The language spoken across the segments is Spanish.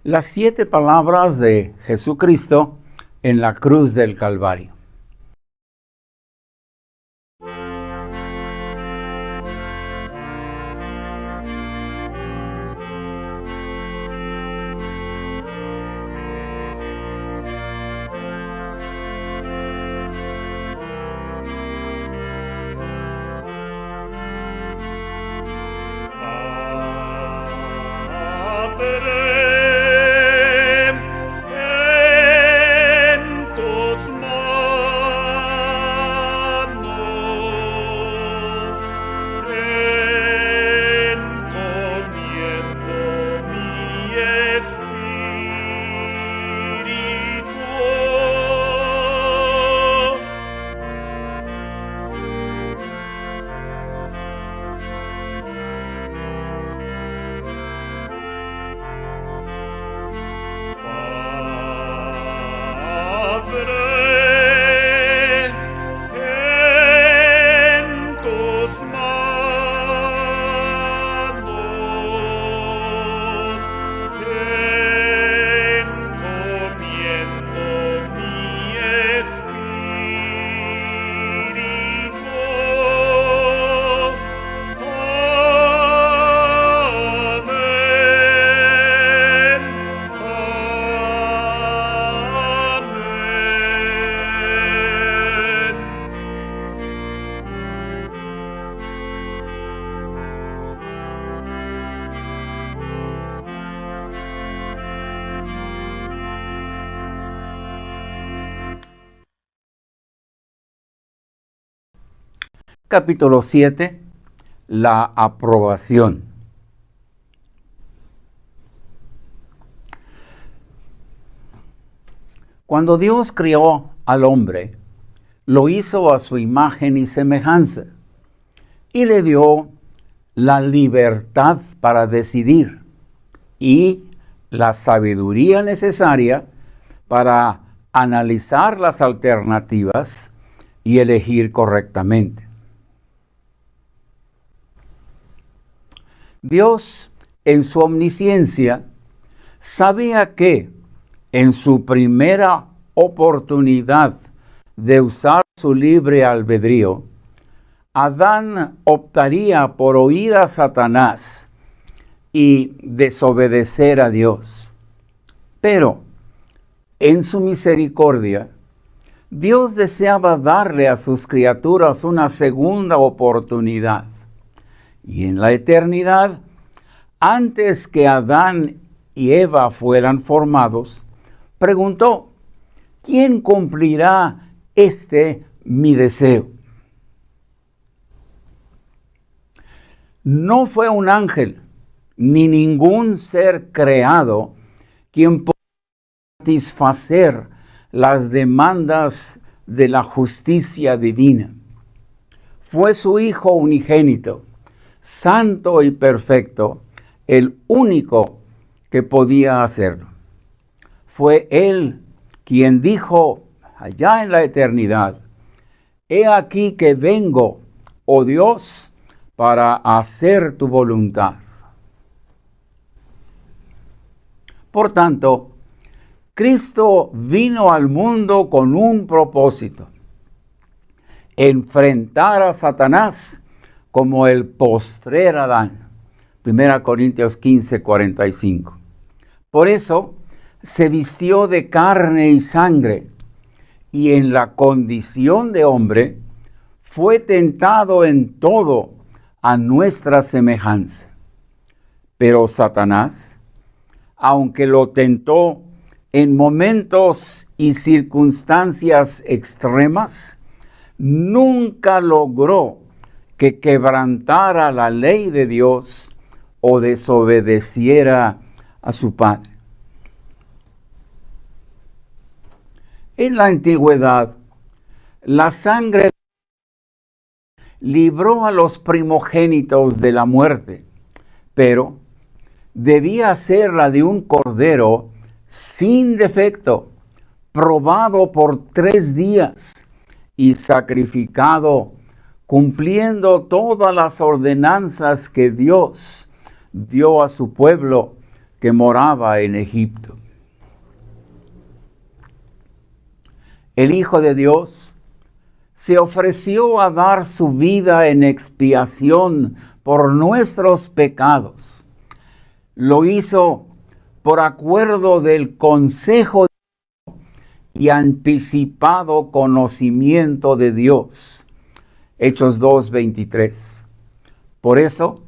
las 7 palabras de Jesucristo en la cruz del Calvario. Capítulo 7. La aprobación. Cuando Dios crió al hombre, lo hizo a su imagen y semejanza, y le dio la libertad para decidir y la sabiduría necesaria para analizar las alternativas y elegir correctamente. Dios, en su omnisciencia, sabía que en su primera oportunidad de usar su libre albedrío, Adán optaría por oír a Satanás y desobedecer a Dios. Pero, en su misericordia, Dios deseaba darle a sus criaturas una segunda oportunidad. Y en la eternidad, antes que Adán y Eva fueran formados, preguntó: ¿quién cumplirá mi deseo? No fue un ángel, ni ningún ser creado quien pueda satisfacer las demandas de la justicia divina. Fue su Hijo unigénito, santo y perfecto, el único que podía hacerlo. Fue Él quien dijo allá en la eternidad: he aquí que vengo, oh Dios, para hacer tu voluntad. Por tanto, Cristo vino al mundo con un propósito: enfrentar a Satanás como el postrer Adán. 1 Corintios 15, 45. Por eso se vistió de carne y sangre, y en la condición de hombre fue tentado en todo a nuestra semejanza. Pero Satanás, aunque lo tentó en momentos y circunstancias extremas, nunca logró que quebrantara la ley de Dios o desobedeciera a su Padre. En la antigüedad, la sangre libró a los primogénitos de la muerte, pero debía ser la de un cordero sin defecto, probado por 3 días y sacrificado, cumpliendo todas las ordenanzas que Dios dio a su pueblo que moraba en Egipto. El Hijo de Dios se ofreció a dar su vida en expiación por nuestros pecados. Lo hizo por acuerdo del consejo y anticipado conocimiento de Dios. Hechos 2:23. Por eso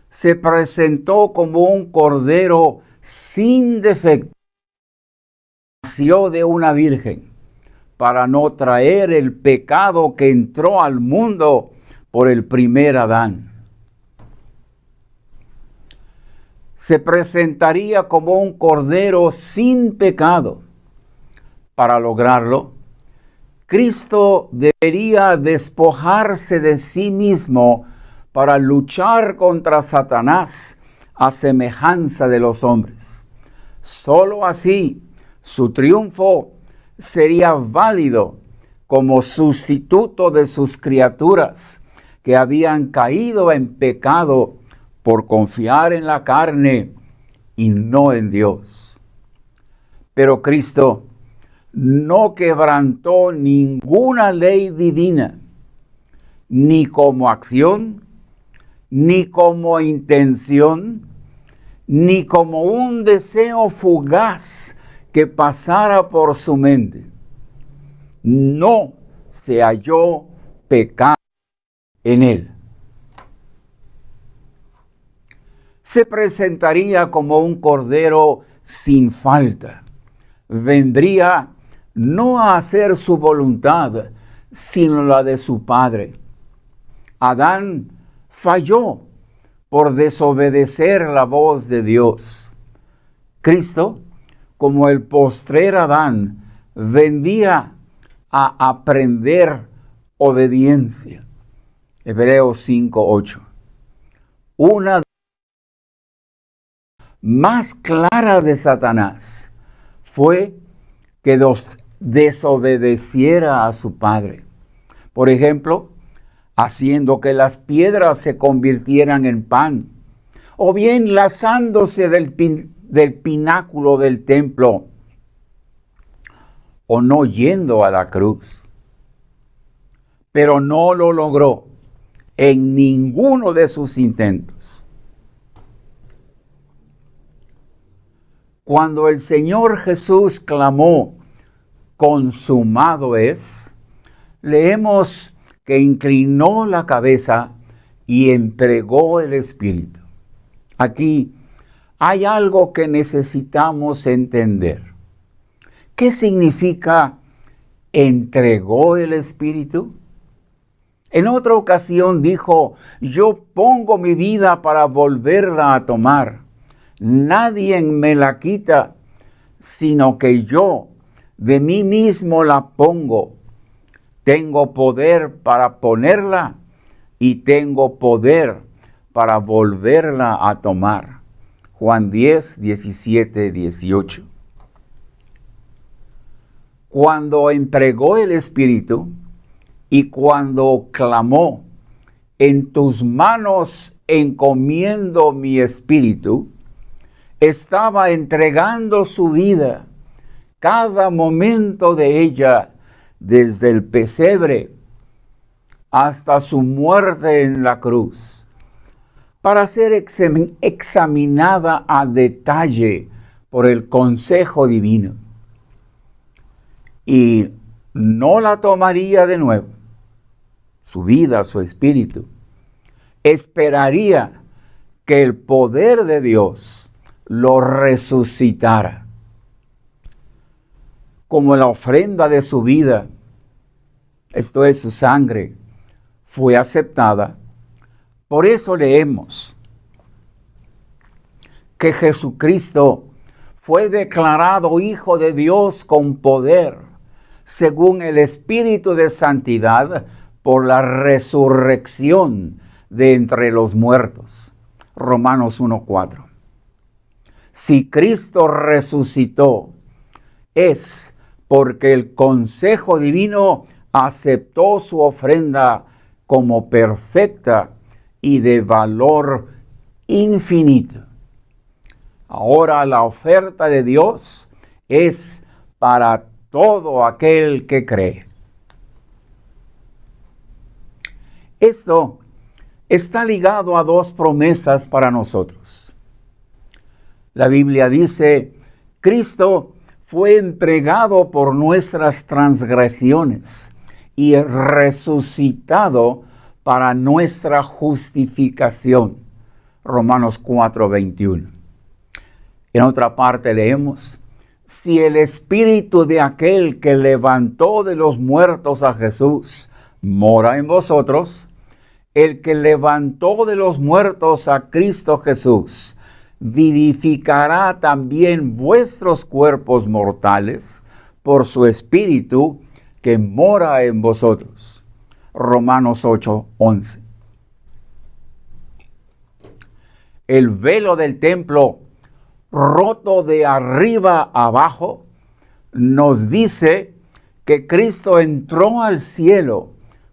se presentó como un cordero sin defecto. Nació de una virgen para no traer el pecado que entró al mundo por el primer Adán. Se presentaría como un cordero sin pecado. Para lograrlo, Cristo debería despojarse de sí mismo para luchar contra Satanás a semejanza de los hombres. Solo así su triunfo sería válido como sustituto de sus criaturas que habían caído en pecado por confiar en la carne y no en Dios. Pero Cristo no quebrantó ninguna ley divina, ni como acción, ni como intención, ni como un deseo fugaz que pasara por su mente. No se halló pecado en él. Se presentaría como un cordero sin falta. Vendría no a hacer su voluntad, sino la de su Padre. Adán falló por desobedecer la voz de Dios. Cristo, como el postrer Adán, vendría a aprender obediencia. Hebreos 5:8. Una más clara de Satanás fue que desobedeciera a su Padre. Por ejemplo, haciendo que las piedras se convirtieran en pan, o bien lanzándose del pináculo del templo, o no yendo a la cruz. Pero no lo logró en ninguno de sus intentos. Cuando el Señor Jesús clamó, consumado es, leemos que inclinó la cabeza y entregó el Espíritu. Aquí hay algo que necesitamos entender. ¿Qué significa entregó el Espíritu? En otra ocasión dijo, yo pongo mi vida para volverla a tomar. Nadie me la quita, sino que yo de mí mismo la pongo. Tengo poder para ponerla y tengo poder para volverla a tomar. Juan 10, 17, 18. Cuando entregó el Espíritu y cuando clamó, en tus manos encomiendo mi espíritu, estaba entregando su vida, cada momento de ella, desde el pesebre hasta su muerte en la cruz, para ser examinada a detalle por el consejo divino. Y no la tomaría de nuevo, su vida, su espíritu. Esperaría que el poder de Dios lo resucitara. Como la ofrenda de su vida, esto es su sangre, fue aceptada. Por eso leemos que Jesucristo fue declarado Hijo de Dios con poder, según el Espíritu de Santidad, por la resurrección de entre los muertos. Romanos 1:4. Si Cristo resucitó, es porque el consejo divino aceptó su ofrenda como perfecta y de valor infinito. Ahora la oferta de Dios es para todo aquel que cree. Esto está ligado a dos promesas para nosotros. La Biblia dice, Cristo fue entregado por nuestras transgresiones y resucitado para nuestra justificación. Romanos 4:21. En otra parte leemos, si el espíritu de aquel que levantó de los muertos a Jesús mora en vosotros, el que levantó de los muertos a Cristo Jesús vivificará también vuestros cuerpos mortales por su espíritu que mora en vosotros. Romanos 8:11. El velo del templo, roto de arriba abajo, nos dice que Cristo entró al cielo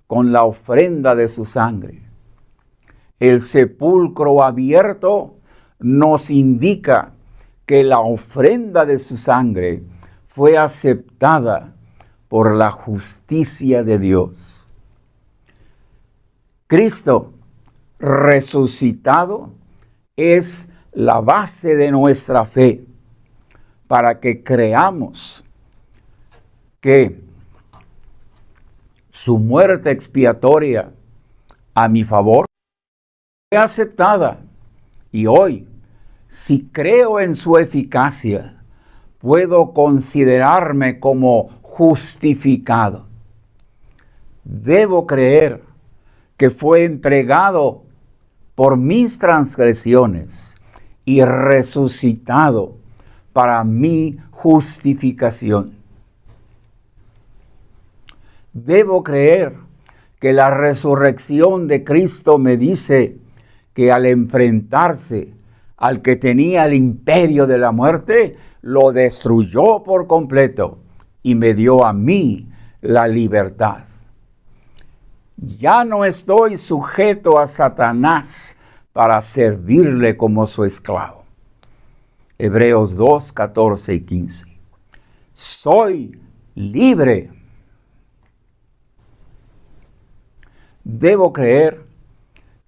con la ofrenda de su sangre. El sepulcro abierto nos indica que la ofrenda de su sangre fue aceptada por la justicia de Dios. Cristo resucitado es la base de nuestra fe para que creamos que su muerte expiatoria a mi favor fue aceptada. Y hoy, si creo en su eficacia, puedo considerarme como justificado. Debo creer que fue entregado por mis transgresiones y resucitado para mi justificación. Debo creer que la resurrección de Cristo me dice que al enfrentarse al que tenía el imperio de la muerte, lo destruyó por completo y me dio a mí la libertad. Ya no estoy sujeto a Satanás para servirle como su esclavo. Hebreos 2, 14 y 15. Soy libre. Debo creer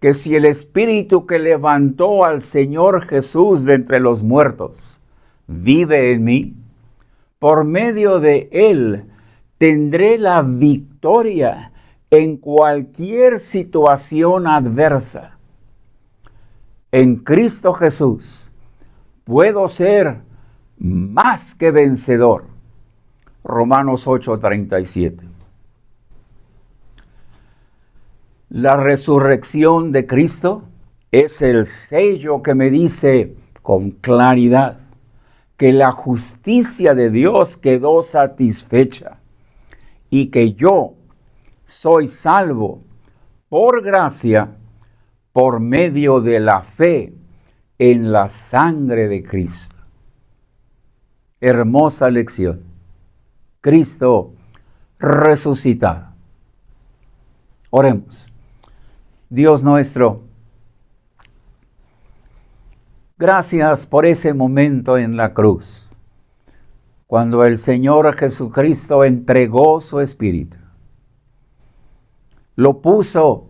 que si el Espíritu que levantó al Señor Jesús de entre los muertos vive en mí, por medio de Él tendré la victoria en cualquier situación adversa. En Cristo Jesús puedo ser más que vencedor. Romanos 8:37. La resurrección de Cristo es el sello que me dice con claridad que la justicia de Dios quedó satisfecha y que yo soy salvo por gracia por medio de la fe en la sangre de Cristo. Hermosa lección. Cristo resucitado. Oremos. Dios nuestro, gracias por ese momento en la cruz, cuando el Señor Jesucristo entregó su Espíritu. Lo puso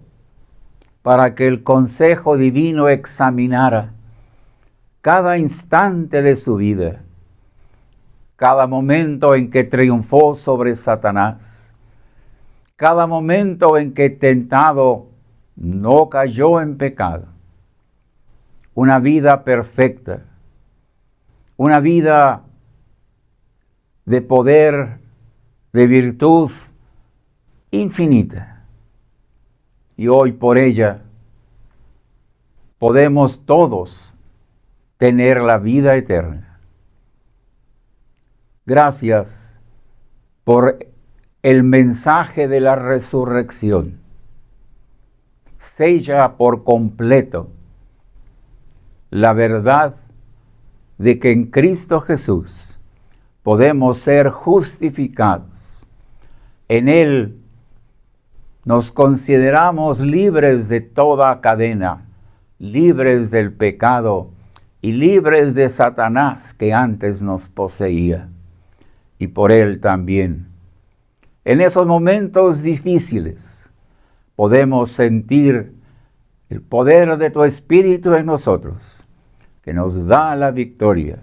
para que el consejo divino examinara cada instante de su vida, cada momento en que triunfó sobre Satanás, cada momento en que tentado no cayó en pecado. Una vida perfecta, una vida de poder, de virtud infinita. Y hoy por ella podemos todos tener la vida eterna. Gracias por el mensaje de la resurrección. Sella por completo la verdad de que en Cristo Jesús podemos ser justificados. En Él nos consideramos libres de toda cadena, libres del pecado y libres de Satanás que antes nos poseía, y por él también. En esos momentos difíciles podemos sentir el poder de tu Espíritu en nosotros, que nos da la victoria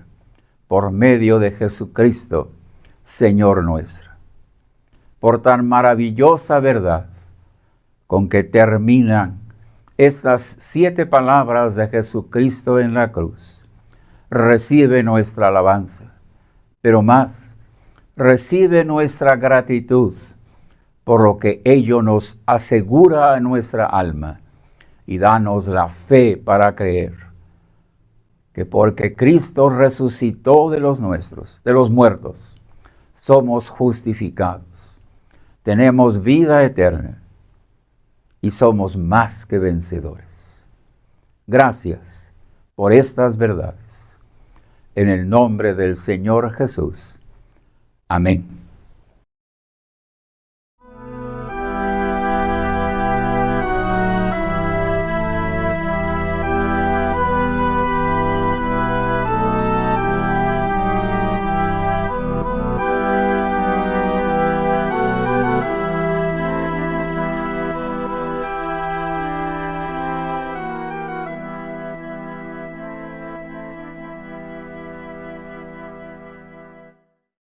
por medio de Jesucristo, Señor nuestro. Por tan maravillosa verdad con que terminan estas 7 palabras de Jesucristo en la cruz, recibe nuestra alabanza, pero más, recibe nuestra gratitud por lo que ello nos asegura a nuestra alma, y danos la fe para creer que porque Cristo resucitó de los muertos, somos justificados, tenemos vida eterna y somos más que vencedores. Gracias por estas verdades. En el nombre del Señor Jesús. Amén.